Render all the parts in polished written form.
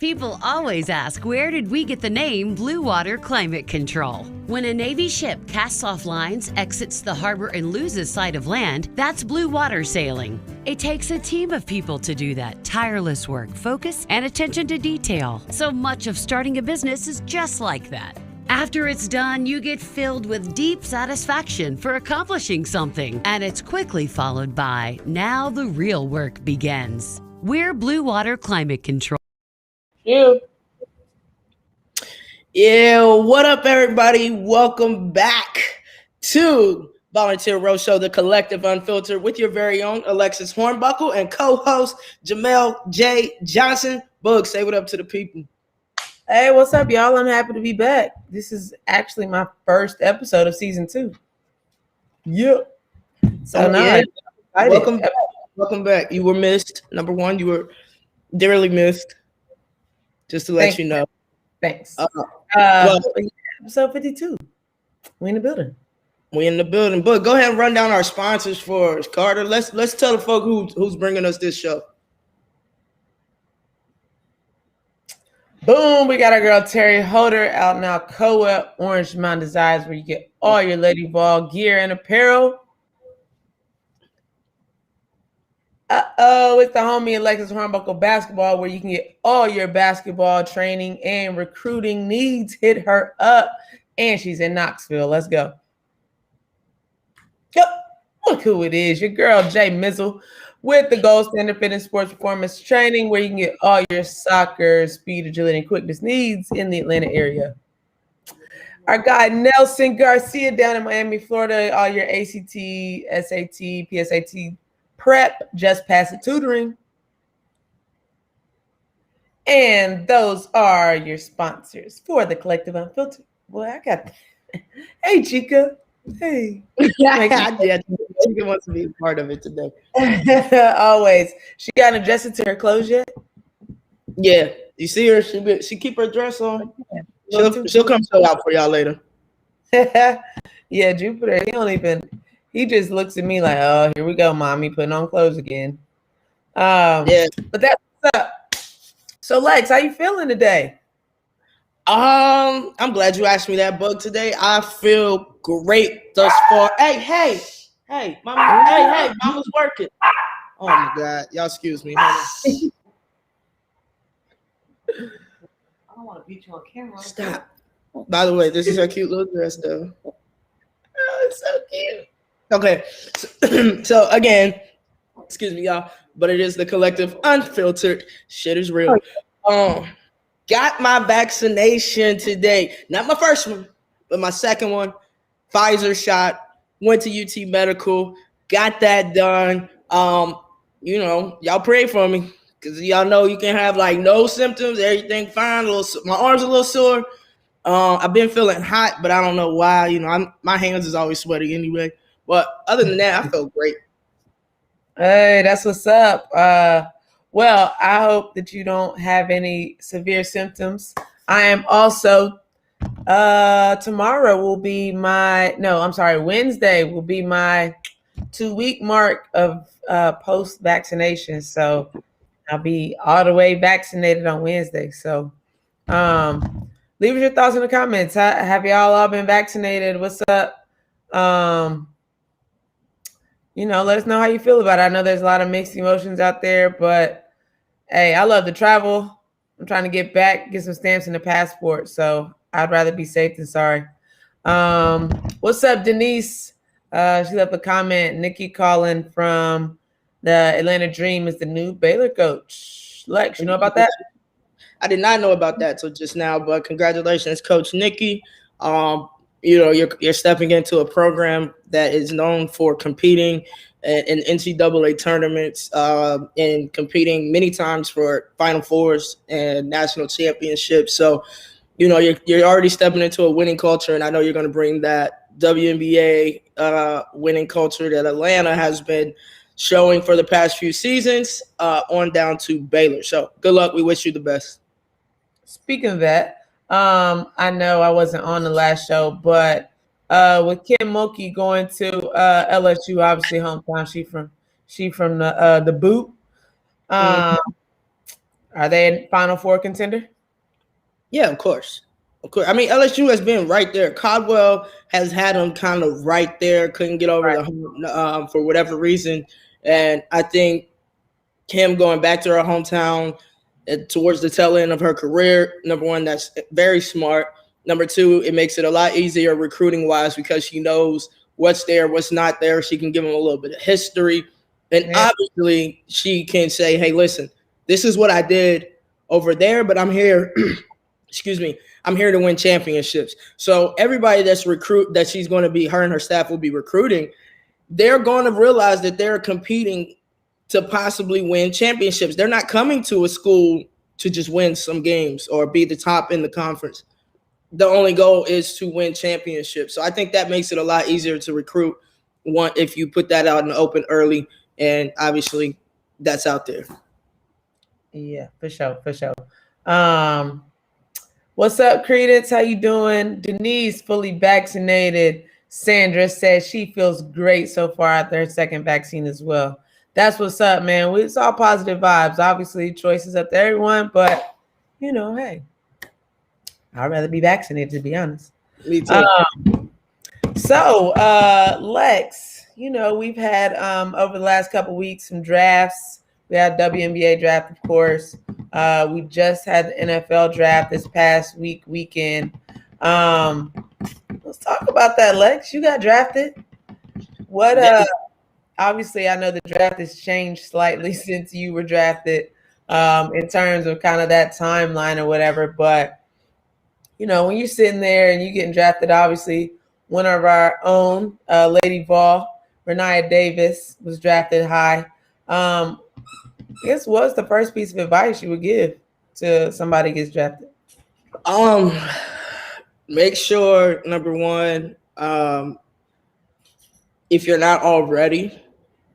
People always ask, where did we get the name Blue Water Climate Control? When a Navy ship casts off lines, exits the harbor, and loses sight of land, that's blue water sailing. It takes a team of people to do that. Tireless work, focus, and attention to detail. So much of starting a business is just like that. After it's done, you get filled with deep satisfaction for accomplishing something. And it's quickly followed by, now the real work begins. We're Blue Water Climate Control. Yeah, what up, everybody? Welcome back to Volunteer Roadshow, the Collective Unfiltered, with your very own Alexis Hornbuckle and co-host Jaimel J. Johnson. Bug, say what up to the people. Hey, what's up, y'all? I'm happy to be back. This is actually my first episode of season 2. Yep. So now, welcome back. You were missed. Number one, you were dearly missed. Just to let you know. Thanks. Episode 52. We in the building. But go ahead and run down our sponsors for us, Carter. Let's tell the folk who's bringing us this show. Boom, we got our girl Terry Holder out now. Alcoa Orange Mountain Desires, where you get all your Lady Ball gear and apparel. It's the homie Alexis Hornbuckle Basketball, where you can get all your basketball training and recruiting needs. Hit her up. And she's in Knoxville. Let's go. Yep. Look who it is. Your girl, Jaimel, with the Gold Standard Fitness Sports Performance Training, where you can get all your soccer, speed, agility, and quickness needs in the Atlanta area. Our guy, Nelson Garcia, down in Miami, Florida. All your ACT, SAT, PSAT, prep, just pass it tutoring. And those are your sponsors for the Collective Unfiltered. Boy, I got that. Hey, Chica. Hey. Yeah, Chica wants to be a part of it today. Always. She got adjusted to her clothes yet? Yeah. You see her? She keep her dress on. She'll come show out for y'all later. Yeah, Jupiter, he just looks at me like, oh, here we go, mommy, putting on clothes again. Yeah, but that's what's up. So, Lex, how you feeling today? I'm glad you asked me that, Bug. Today I feel great thus far. Hey, mama, hey, mama's working. Oh my God, y'all excuse me. I don't want to beat you on camera. Stop. By the way, this is her cute little dress, though. Oh, it's so cute. Okay, so again, excuse me, y'all, but it is the Collective Unfiltered. Shit is real. Got my vaccination today. Not my first one, but my second one. Pfizer shot. Went to UT Medical. Got that done. Y'all pray for me, because y'all know you can have like no symptoms, everything fine. My arm's a little sore. I've been feeling hot, but I don't know why. My hands is always sweaty anyway. But other than that, I feel great. Hey, that's what's up. Well, I hope that you don't have any severe symptoms. I am also, Wednesday will be my 2-week mark of post-vaccination. So I'll be all the way vaccinated on Wednesday. So leave us your thoughts in the comments. Have y'all all been vaccinated? What's up? Let us know how you feel about it. I know there's a lot of mixed emotions out there, but hey, I love to travel. I'm trying to get some stamps in the passport. So I'd rather be safe than sorry. What's up, Denise? She left a comment. Nikki calling from the Atlanta Dream is the new Baylor coach. Lex, you know about that? I did not know about that till just now, but congratulations, Coach Nikki. You're stepping into a program that is known for competing in NCAA tournaments and competing many times for Final Fours and national championships. So, you're already stepping into a winning culture, and I know you're going to bring that WNBA winning culture that Atlanta has been showing for the past few seasons on down to Baylor. So good luck. We wish you the best. Speaking of that, I know I wasn't on the last show, but with Kim Mulkey going to LSU, obviously hometown, she from the boot. Are they a Final Four contender? Yeah, of course. Of course. I mean, LSU has been right there. Caldwell has had them kind of right there. Couldn't get over the hump for whatever reason. And I think Kim going back to her hometown towards the tail end of her career, number one, that's very smart. Number two, it makes it a lot easier recruiting wise because she knows what's there, what's not there. She can give them a little bit of history. And obviously she can say, hey, listen, this is what I did over there, but I'm here. Excuse me. I'm here to win championships. So everybody that she's going to be, her and her staff will be recruiting, they're going to realize that they're competing to possibly win championships. They're not coming to a school to just win some games or be the top in the conference. The only goal is to win championships. So I think that makes it a lot easier to recruit one if you put that out in the open early, and obviously that's out there. Yeah, for sure. What's up, Credence? How you doing? Denise, fully vaccinated. Sandra says she feels great so far after her second vaccine as well. That's what's up, man. It's all positive vibes. Obviously, choices up to everyone, but hey, I'd rather be vaccinated, to be honest. Me too. So, Lex, we've had over the last couple of weeks some drafts. We had Wnba Draft, of course. We just had the NFL Draft this past weekend. Let's talk about that, Lex. You got drafted. What? Obviously, I know the draft has changed slightly since you were drafted in terms of kind of that timeline or whatever. But, when you're sitting there and you're getting drafted, obviously, one of our own, Lady Vol, Renaya Davis, was drafted high. I guess what's the first piece of advice you would give to somebody who gets drafted? Make sure, number one, if you're not already,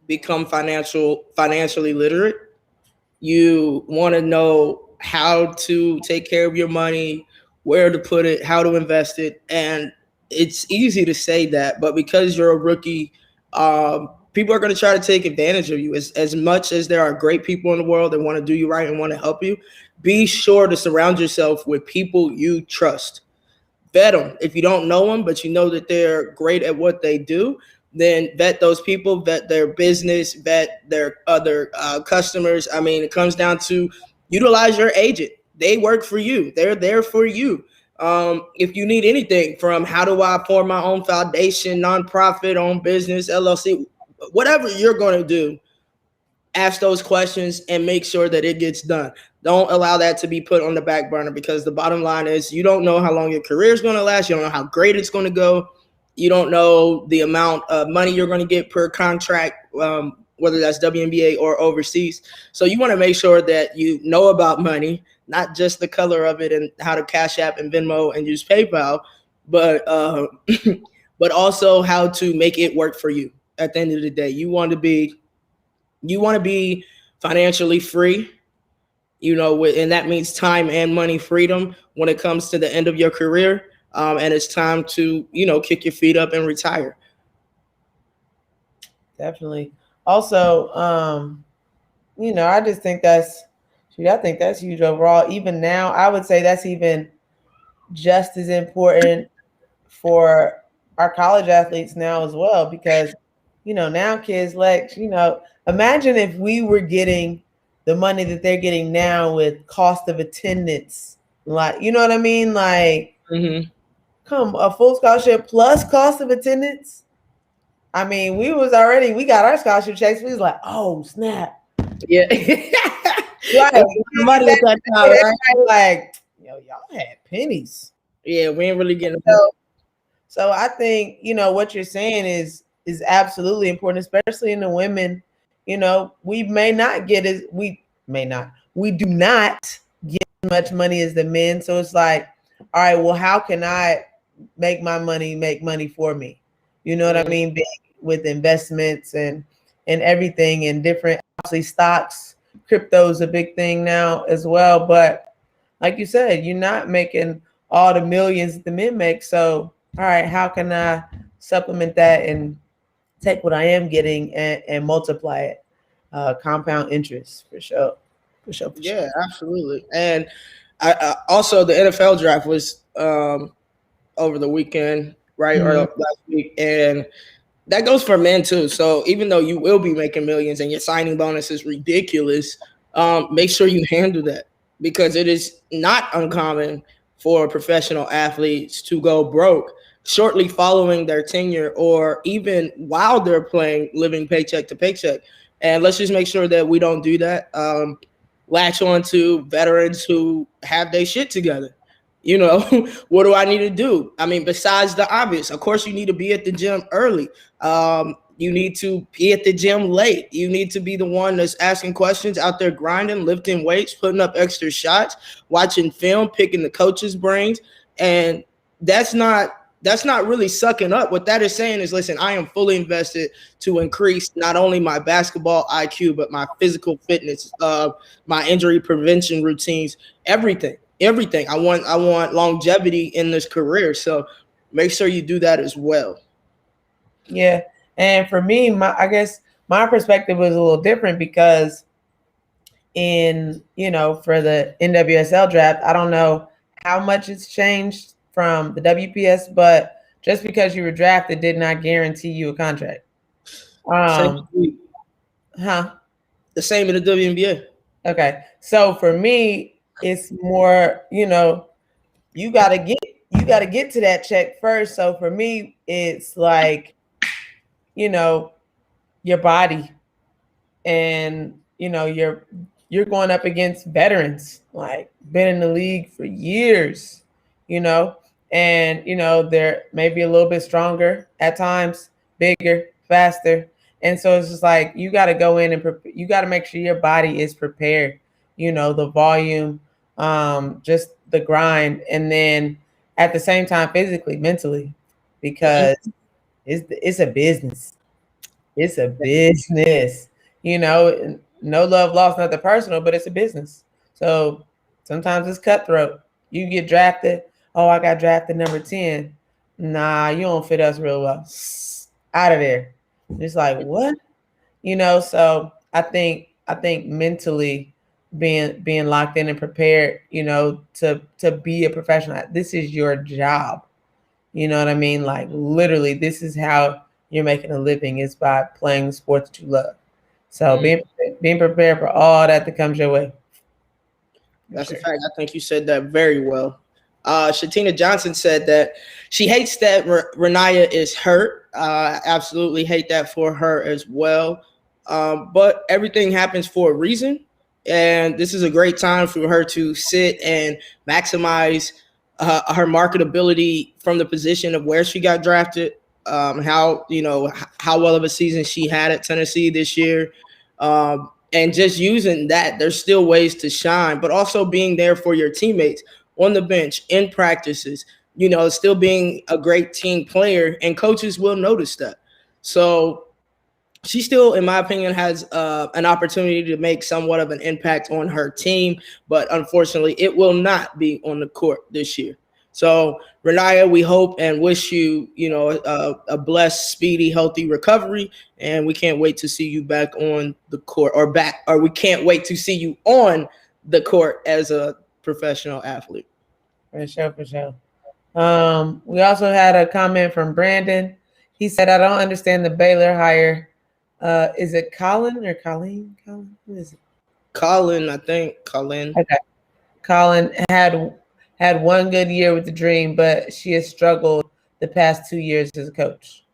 become financially literate. You want to know how to take care of your money, where to put it, how to invest it. And it's easy to say that, but because you're a rookie, people are going to try to take advantage of you. As much as there are great people in the world that want to do you right and want to help you, be sure to surround yourself with people you trust. Vet them. If you don't know them, but you know that they're great at what they do, then vet those people, vet their business, vet their other customers. I mean, it comes down to utilize your agent. They work for you. They're there for you. If you need anything from how do I form my own foundation, nonprofit, own business, LLC, whatever you're going to do, ask those questions and make sure that it gets done. Don't allow that to be put on the back burner, because the bottom line is you don't know how long your career is going to last. You don't know how great it's going to go. You don't know the amount of money you're going to get per contract, whether that's WNBA or overseas. So you want to make sure that you know about money, not just the color of it and how to Cash App and Venmo and use PayPal, but but also how to make it work for you. At the end of the day, you want to be financially free, and that means time and money freedom when it comes to the end of your career. And it's time to, kick your feet up and retire. Definitely. Also, I just think that's huge overall. Even now, I would say that's even just as important for our college athletes now as well, because, now kids, like, imagine if we were getting the money that they're getting now with cost of attendance, like, you know what I mean? Like, a full scholarship plus cost of attendance. I mean, we got our scholarship checks. We was like, oh snap. Yeah. Right. Money at that time, right? Like, y'all had pennies. Yeah, we ain't really getting So I think, what you're saying is absolutely important, especially in the women. We do not get as much money as the men. So it's like, all right, well, how can I make my money make money for me? You know what I mean? With investments and everything, and different, obviously, stocks, crypto is a big thing now as well. But like you said, you're not making all the millions that the men make. So, all right, how can I supplement that and take what I am getting and multiply it? Compound interest, for sure. For sure. Yeah, absolutely. And I also the NFL draft was over the weekend, right, or last week, and that goes for men too. So even though you will be making millions and your signing bonus is ridiculous, make sure you handle that, because it is not uncommon for professional athletes to go broke shortly following their tenure, or even while they're playing, living paycheck to paycheck. And let's just make sure that we don't do that. Latch on to veterans who have their shit together. You know, what do I need to do? I mean, besides the obvious, of course, you need to be at the gym early. You need to be at the gym late. You need to be the one that's asking questions, out there grinding, lifting weights, putting up extra shots, watching film, picking the coach's brains. And that's not really sucking up. What that is saying is, listen, I am fully invested to increase not only my basketball IQ, but my physical fitness, my injury prevention routines, everything. I want longevity in this career. So make sure you do that as well. Yeah. And for me, I guess my perspective was a little different, because for the NWSL draft, I don't know how much it's changed from the WPS, but just because you were drafted did not guarantee you a contract. The same in the WNBA. Okay. So for me, it's more, you gotta get to that check first. So for me, it's like, your body, and you're going up against veterans, like been in the league for years, and they're maybe a little bit stronger at times, bigger, faster. And so it's just like, you got to go in and you got to make sure your body is prepared, the volume, just the grind, and then at the same time, physically, mentally, because it's a business. It's a business, no love lost, nothing personal, but it's a business. So sometimes it's cutthroat. You get drafted. Oh, I got drafted number 10. Nah, you don't fit us real well. Out of there. It's like, what? So I think mentally being locked in and prepared, to be a professional. This is your job. You know what I mean? Like, literally, this is how you're making a living, is by playing the sports that you love. So being prepared for all that comes your way. That's a fact. I think you said that very well. Shatina Johnson said that she hates that Renaya is hurt. Absolutely hate that for her as well. But everything happens for a reason. And this is a great time for her to sit and maximize her marketability from the position of where she got drafted, how well of a season she had at Tennessee this year. And just using that, there's still ways to shine, but also being there for your teammates on the bench, in practices, still being a great team player, and coaches will notice that. So she still, in my opinion, has an opportunity to make somewhat of an impact on her team, but unfortunately, it will not be on the court this year. So, Renaya, we hope and wish you, a blessed, speedy, healthy recovery, and we can't wait to see you back on the court, or we can't wait to see you on the court as a professional athlete. For sure. We also had a comment from Brandon. He said, "I don't understand the Baylor hire. Is it Colin or Colleen? Colin? Who is it? Colin, I think. Colin. Okay. Colin had one good year with the Dream, but she has struggled the past 2 years as a coach."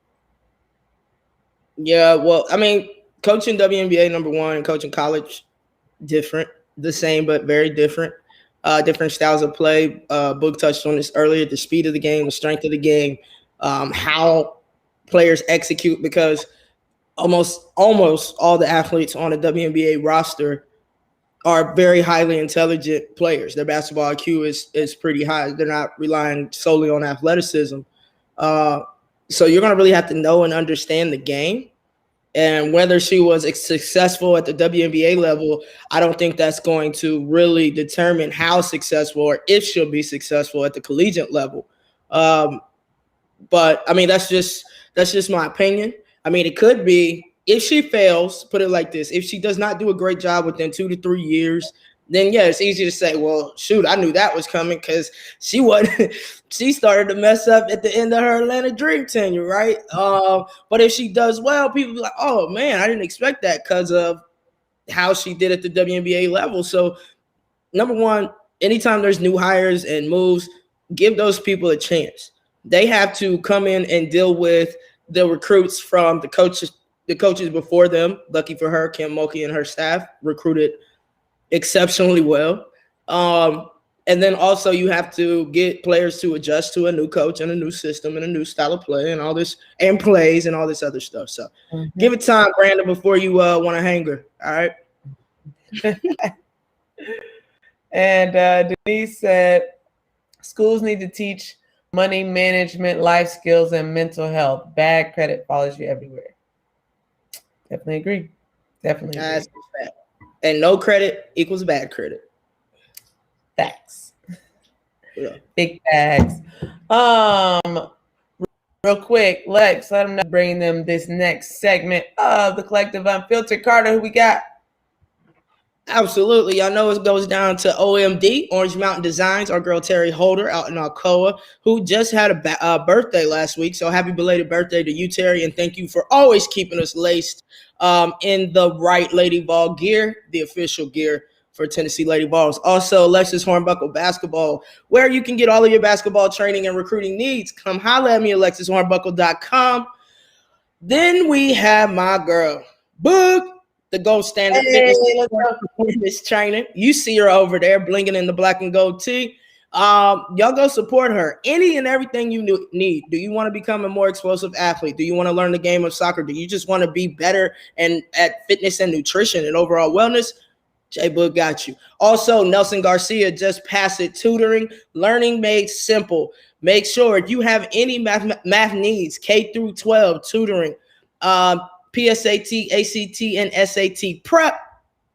Yeah, well, I mean, coaching WNBA, number one, and coaching college, different. The same, but very different. Different styles of play. Book touched on this earlier, the speed of the game, the strength of the game, how players execute, because almost all the athletes on the WNBA roster are very highly intelligent players. Their basketball IQ is pretty high. They're not relying solely on athleticism. So you're going to really have to know and understand the game. And whether she was successful at the WNBA level, I don't think that's going to really determine how successful, or if she'll be successful at the collegiate level. But I mean, that's just my opinion. I mean, it could be if she fails, put it like this, if she does not do a great job within 2 to 3 years, then yeah, it's easy to say, well, shoot, I knew that was coming because she started to mess up at the end of her Atlanta Dream tenure, right? But if she does well, people be like, oh man, I didn't expect that because of how she did at the WNBA level. So number one, anytime there's new hires and moves, give those people a chance. They have to come in and deal with the recruits from the coaches before them. Lucky for her, Kim Mulkey and her staff recruited exceptionally well. And then also you have to get players to adjust to a new coach and a new system and a new style of play and all this and plays and all this other stuff. So give it time, Brandon, before you want to hang her. All right. And Denise said, schools need to teach money management, life skills, and mental health. Bad credit follows you everywhere. Definitely agree. Definitely agree. That's a fact. And no credit equals bad credit. Facts. Yeah. Big facts. Real quick, Lex, let them know, bringing them this next segment of the Collective Unfiltered. Carter, who we got? Absolutely. Y'all know it goes down to OMD, Orange Mountain Designs, our girl Terry Holder out in Alcoa, who just had a birthday last week. So happy belated birthday to you, Terry, and thank you for always keeping us laced in the right Lady Vol gear, the official gear for Tennessee Lady Vols. Also, Alexis Hornbuckle Basketball, where you can get all of your basketball training and recruiting needs. Come holla at me, alexishornbuckle.com. Then we have my girl, Boog, the gold standard fitness trainer. You see her over there blinging in the black and gold tee. Y'all go support her. Any and everything you need. Do you want to become a more explosive athlete? Do you want to learn the game of soccer? Do you just want to be better and at fitness and nutrition and overall wellness? J-Boog got you. Also, Nelson Garcia, just pass it tutoring, learning made simple. Make sure if you have any math needs, K through 12 tutoring, PSAT, ACT, and SAT prep,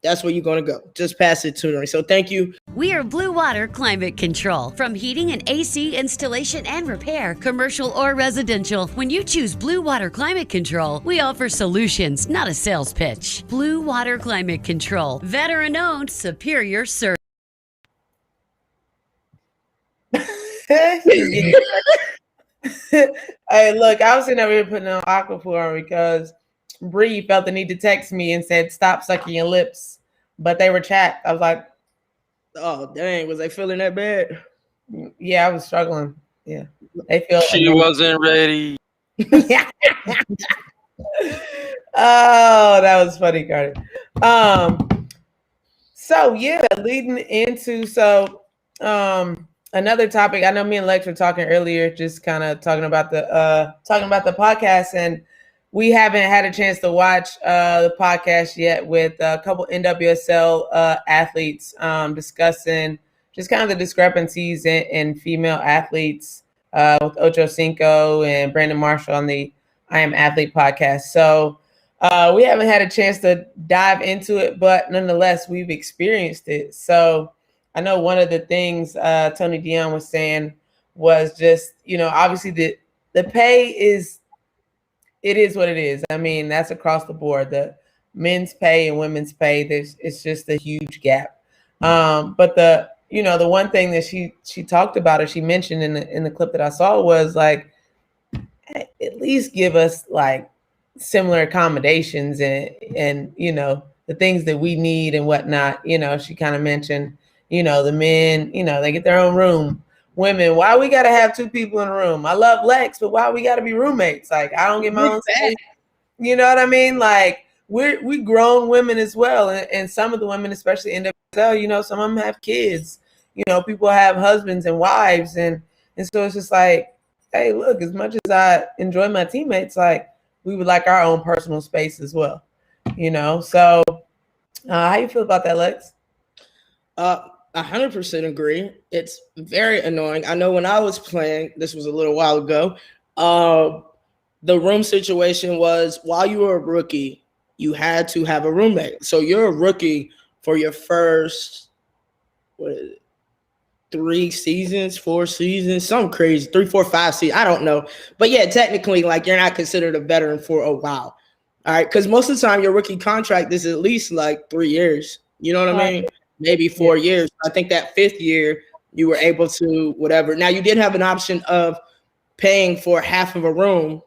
that's where you're going to go. Just pass it tutoring. So thank you. We are Blue Water Climate Control. From heating and AC installation and repair, commercial or residential, when you choose Blue Water Climate Control, we offer solutions, not a sales pitch. Blue Water Climate Control. Veteran-owned, superior service. Hey, look, I was sitting over here putting on Aquaphor because Bree felt the need to text me and said, stop sucking your lips. But they were chapped. I was like, oh, dang. Was they feeling that bad? Yeah, I was struggling. Yeah. They feel she wasn't ready. Oh, that was funny, Carter. So yeah, leading into another topic. I know me and Lex were talking earlier, just kind of talking about the podcast, and we haven't had a chance to watch the podcast yet with a couple NWSL athletes discussing just kind of the discrepancies in female athletes with Ocho Cinco and Brandon Marshall on the I Am Athlete podcast. So we haven't had a chance to dive into it, but nonetheless, we've experienced it. So I know one of the things Tony Dion was saying was just, obviously the pay is what it is. I mean, that's across the board. The men's pay and women's pay, it's just a huge gap. But the one thing that she talked about, or she mentioned in the clip that I saw, was like, at least give us like similar accommodations and the things that we need and whatnot. She kind of mentioned, the men, they get their own room. Women, why we got to have two people in a room? I love Lex, but why we got to be roommates? Like, I don't get my own space. You know what I mean? Like, we grown women as well. And some of the women, especially in NWSL, some of them have kids. People have husbands and wives. And so it's just like, hey, look, as much as I enjoy my teammates, like, we would like our own personal space as well. So how you feel about that, Lex? 100% agree. It's very annoying. I know when I was playing, this was a little while ago, the room situation was while you were a rookie, you had to have a roommate. So you're a rookie for your first, 3 seasons, 4 seasons, something crazy, 3, 4, 5 seasons. I don't know. But yeah, technically, like, you're not considered a veteran for a while. All right, because most of the time your rookie contract is at least like 3 years. You know what I mean? Maybe 4 years. I think that 5th year you were able to whatever. Now you did have an option of paying for half of a room,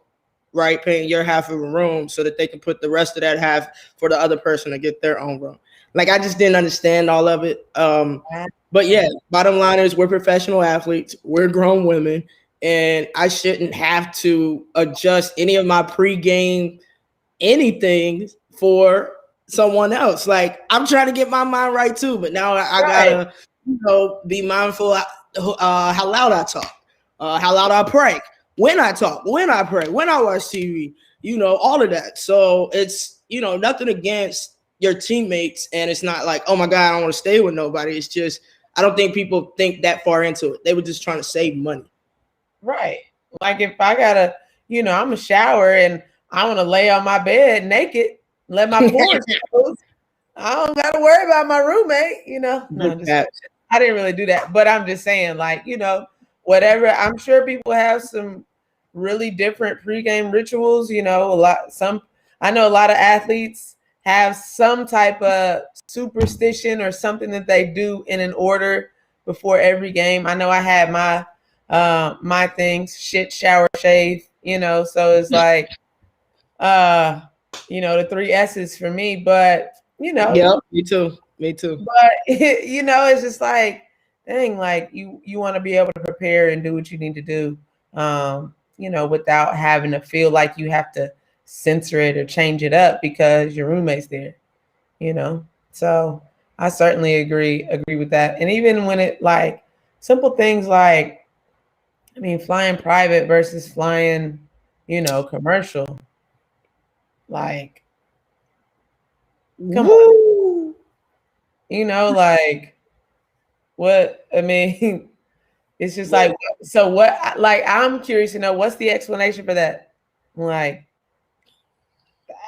right? Paying your half of a room so that they can put the rest of that half for the other person to get their own room. Like I just didn't understand all of it. But yeah, bottom line is we're professional athletes. We're grown women, and I shouldn't have to adjust any of my pregame anything for someone else. Like I'm trying to get my mind right too, but now I gotta, be mindful how loud I talk, how loud I pray, when I talk, when I pray, when I watch TV, all of that. So it's nothing against your teammates, and it's not like, oh my God, I don't want to stay with nobody. It's just I don't think people think that far into it. They were just trying to save money. Right. Like if I gotta, I'm a shower and I want to lay on my bed naked, let my pores close. I don't got to worry about my roommate, No, I didn't really do that, but I'm just saying, like, whatever. I'm sure people have some really different pregame rituals. I know a lot of athletes have some type of superstition or something that they do in an order before every game. I know I had my things: shit, shower, shave. So it's like. The 3 S's for me, but Yeah, me too. But it's just like, dang, like you want to be able to prepare and do what you need to do, without having to feel like you have to censor it or change it up because your roommate's there, So I certainly agree with that. And even when it like simple things like, flying private versus flying, commercial. Like, come on, like what? It's just like, so what? Like, I'm curious to know what's the explanation for that. Like,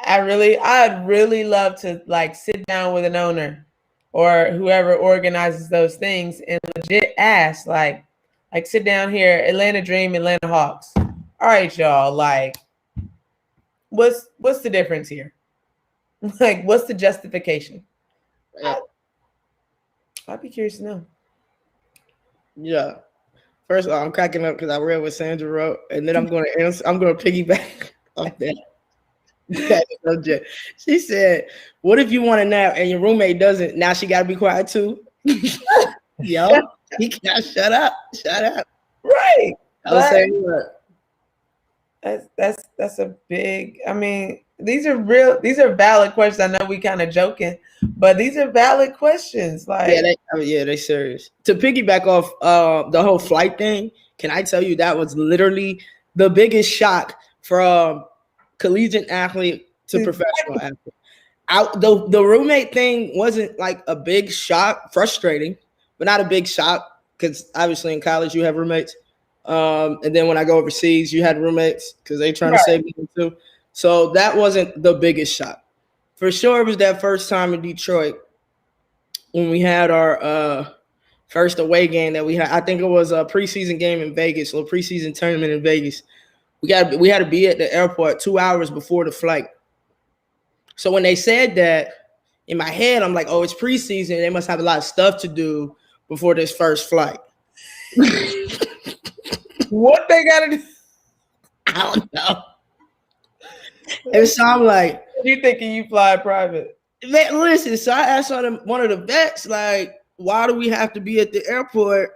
I'd really love to like sit down with an owner or whoever organizes those things and legit ask, like sit down here, Atlanta Dream, Atlanta Hawks. All right, y'all, like. What's the difference here? Like, what's the justification? Yeah. I'd be curious to know. Yeah. First of all, I'm cracking up because I read what Sandra wrote, and then I'm going to piggyback off that subject. She said, "What if you want to nap and your roommate doesn't? Now she got to be quiet too." Yo, he can't shut up. Right. I was saying what. That's a big. These are valid questions. I know we kind of joking, but these are valid questions. Like, they serious. To piggyback off the whole flight thing, can I tell you that was literally the biggest shock from collegiate athlete to professional athlete. The roommate thing wasn't like a big shock, frustrating, but not a big shock because obviously in college you have roommates. And then when I go overseas, you had roommates because they trying to save me too. So that wasn't the biggest shock. For sure, it was that first time in Detroit when we had our first away game that we had. I think it was a preseason game in Vegas, or a preseason tournament in Vegas. We had to be at the airport 2 hours before the flight. So when they said that, in my head, I'm like, oh, it's preseason. They must have a lot of stuff to do before this first flight. What they gotta do? I don't know. And so I'm like, what are you thinking you fly private? Man, listen, so I asked one of the vets, like, why do we have to be at the airport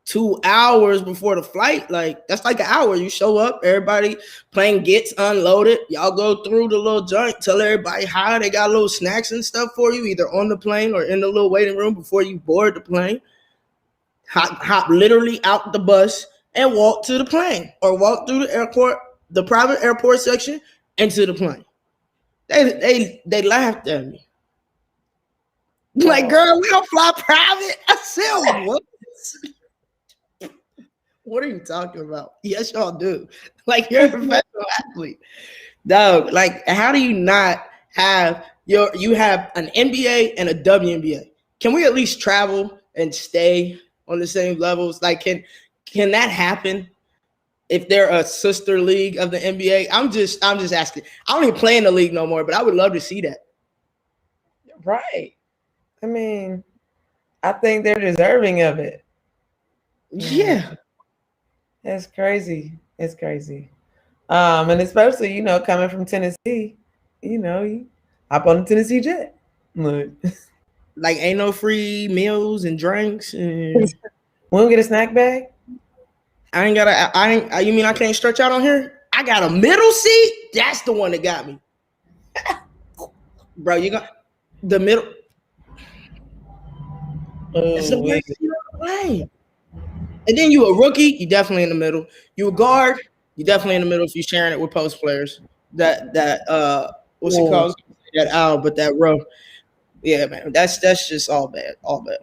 2 hours before the flight? Like, that's like an hour. You show up, everybody, plane gets unloaded. Y'all go through the little joint, tell everybody hi. They got little snacks and stuff for you, either on the plane or in the little waiting room before you board the plane. Hop literally out the bus and walk to the plane, or walk through the airport, the private airport section, into the plane. They laughed at me. Like, girl, we don't fly private. I said, what? What are you talking about? Yes, y'all do. Like, you're a professional athlete. Dog, like, how do you not have you have an NBA and a WNBA? Can we at least travel and stay on the same levels? Like, can that happen? if they're a sister league of the NBA. I'm just asking. I don't even play in the league no more, but I would love to see that. Right. I mean, I think they're deserving of it. Yeah. It's crazy. It's crazy. And especially, you know, coming from Tennessee, you know, you hop on the Tennessee jet. Look. Like, ain't no free meals and drinks. And We don't get a snack bag? you mean I can't stretch out on here? I got a middle seat. That's the one that got me. Bro, you got the middle. It's the worst seat on the plane. And then you a rookie, you definitely in the middle. You a guard, you definitely in the middle if you sharing it with post players. What's it called? That aisle, but that row. Yeah, man. That's just all bad. All bad.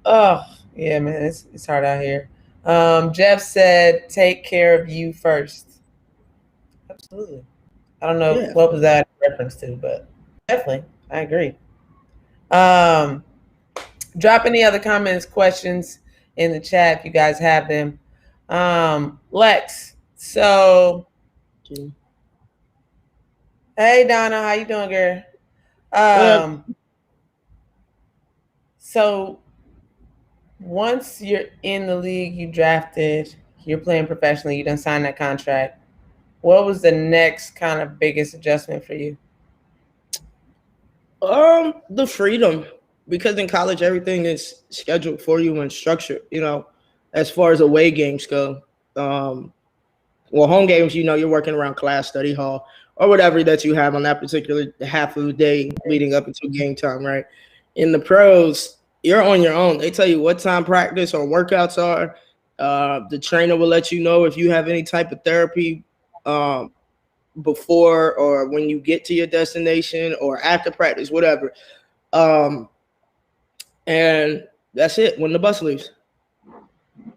Oh, yeah, man. It's hard out here. Jeff said, take care of you first. Absolutely. I don't know what was that in reference to, but definitely, I agree. Drop any other comments, questions in the chat if you guys have them. Lex, so hey Donna, how you doing, girl? So once you're in the league, you drafted, you're playing professionally, you done signed that contract. What was the next kind of biggest adjustment for you? The freedom, because in college everything is scheduled for you and structured. You know, as far as away games go, home games, you know, you're working around class, study hall, or whatever that you have on that particular half of the day leading up until game time, right? In the pros, you're on your own. They tell you what time practice or workouts are. The trainer will let you know if you have any type of therapy before or when you get to your destination or after practice, whatever. And that's it. When the bus leaves,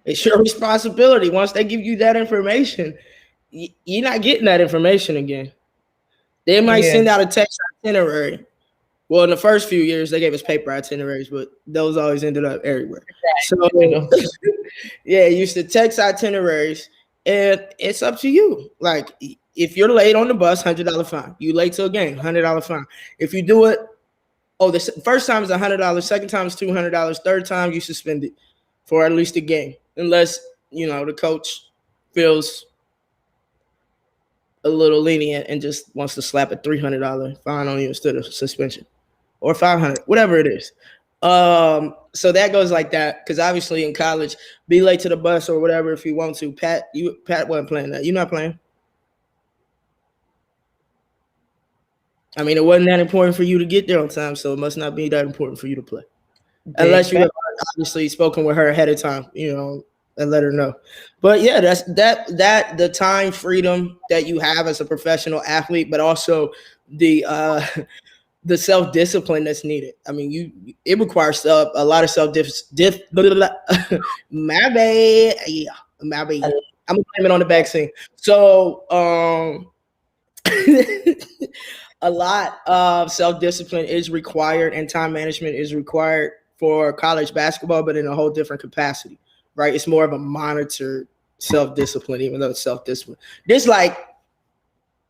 it's your responsibility. Once they give you that information, you're not getting that information again. They might send out a text itinerary. Well, in the first few years, they gave us paper itineraries, but those always ended up everywhere. So, yeah, used to text itineraries, and it's up to you. Like, if you're late on the bus, $100 fine. You late to a game, $100 fine. If you do it, the first time is $100, second time is $200, third time you suspended for at least a game, unless, you know, the coach feels a little lenient and just wants to slap a $300 fine on you instead of suspension, or $500, whatever it is. So that goes like that, because obviously in college, be late to the bus or whatever if you want to. Pat wasn't playing that. You're not playing. I mean, it wasn't that important for you to get there on time, so it must not be that important for you to play. Unless you have obviously spoken with her ahead of time, you know, and let her know. But yeah, that's the time freedom that you have as a professional athlete, but also the self-discipline that's needed. I mean, it requires a lot of my bad. Yeah, my bad. I'm blaming on the vaccine. So a lot of self-discipline is required and time management is required for college basketball, but in a whole different capacity, right? It's more of a monitored self-discipline, even though it's self-discipline. There's like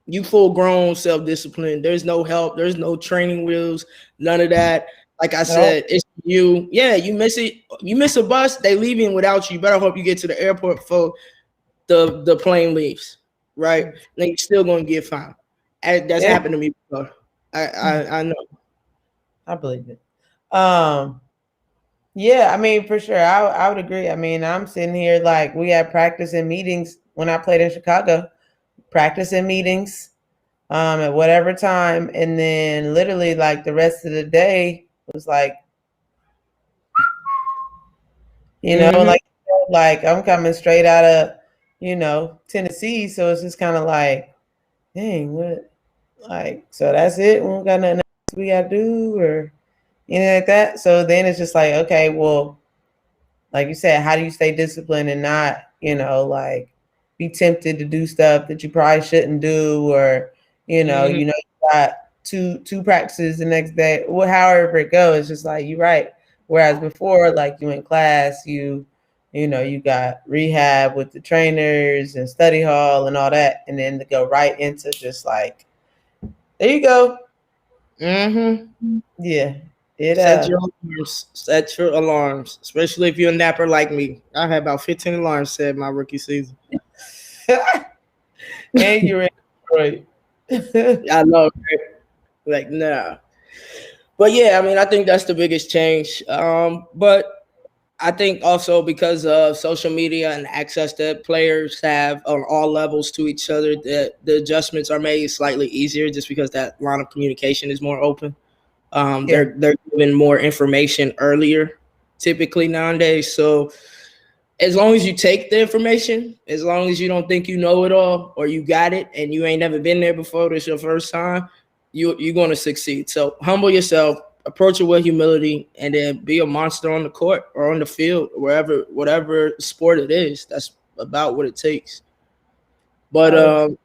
you full-grown self-discipline. There's no help. There's no training wheels, none of that. Like I said, it's you. Yeah, you miss it. You miss a bus, they leaving without you. You better hope you get to the airport before the plane leaves, right? Then you're still going to get fined. That's happened to me before. I know. I believe it. Yeah, I mean, for sure. I would agree. I mean, I'm sitting here like we had practice and meetings when I played in Chicago. Practice and meetings at whatever time. And then literally like the rest of the day was like, you know, like I'm coming straight out of, you know, Tennessee. So it's just kind of like, dang, what? Like, so that's it. We don't got nothing else we got to do or anything like that. So then it's just like, okay, well, like you said, how do you stay disciplined and not, you know, like be tempted to do stuff that you probably shouldn't do, or, you know, you got two practices the next day, or however it goes. It's just like, you're right. Whereas before, like you in class, you You got rehab with the trainers and study hall and all that, and then to go right into just like, there you go. Mm-hmm. Yeah. Set your alarms, especially if you're a napper like me. I had about 15 alarms set my rookie season. And you're in Detroit. I know, right? Like, nah. But yeah, I mean, I think that's the biggest change. But I think also because of social media and access that players have on all levels to each other, that the adjustments are made slightly easier just because that line of communication is more open. They're giving more information earlier, typically nowadays. So as long as you take the information, as long as you don't think you know it all or you got it and you ain't never been there before, this your first time, you're going to succeed. So humble yourself, approach it with humility, and then be a monster on the court or on the field, whatever sport it is. That's about what it takes. But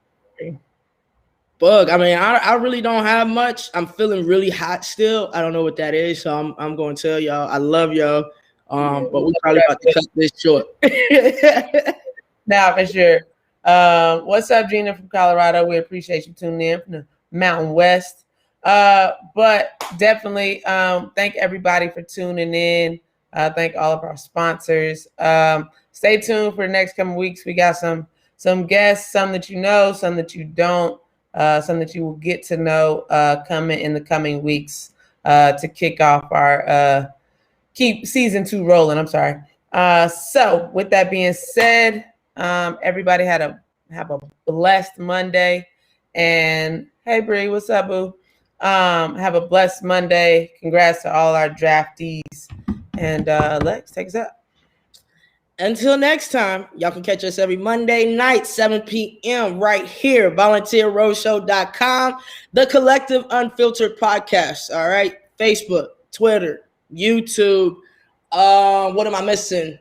Bug, I mean, I really don't have much. I'm feeling really hot still. I don't know what that is, so I'm going to tell y'all I love y'all. But we're probably about to cut this short. Now, for sure. What's up, Gina from Colorado? We appreciate you tuning in from the Mountain West. But definitely thank everybody for tuning in. Thank all of our sponsors. Stay tuned for the next coming weeks. We got some guests, some that you know, some that you don't, some that you will get to know coming in the coming weeks to kick off our keep season 2 rolling. I'm sorry. So with that being said, everybody have a blessed Monday. And hey, Bree, what's up, boo? Have a blessed Monday. Congrats to all our draftees. And Lex, take us out. Until next time, y'all can catch us every Monday night, 7 p.m. right here, volunteerroadshow.com, the Collective Unfiltered podcast. All right, Facebook, Twitter, YouTube. What am I missing?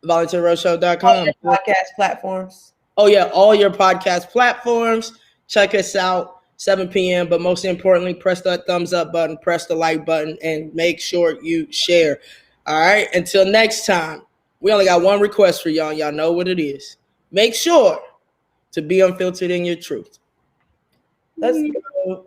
volunteerroadshow.com. Podcast platforms. Oh yeah, all your podcast platforms. Check us out, 7 p.m. But most importantly, press that thumbs up button, press the like button, and make sure you share. All right, until next time. We only got one request for y'all. Y'all know what it is. Make sure to be unfiltered in your truth. Let's go.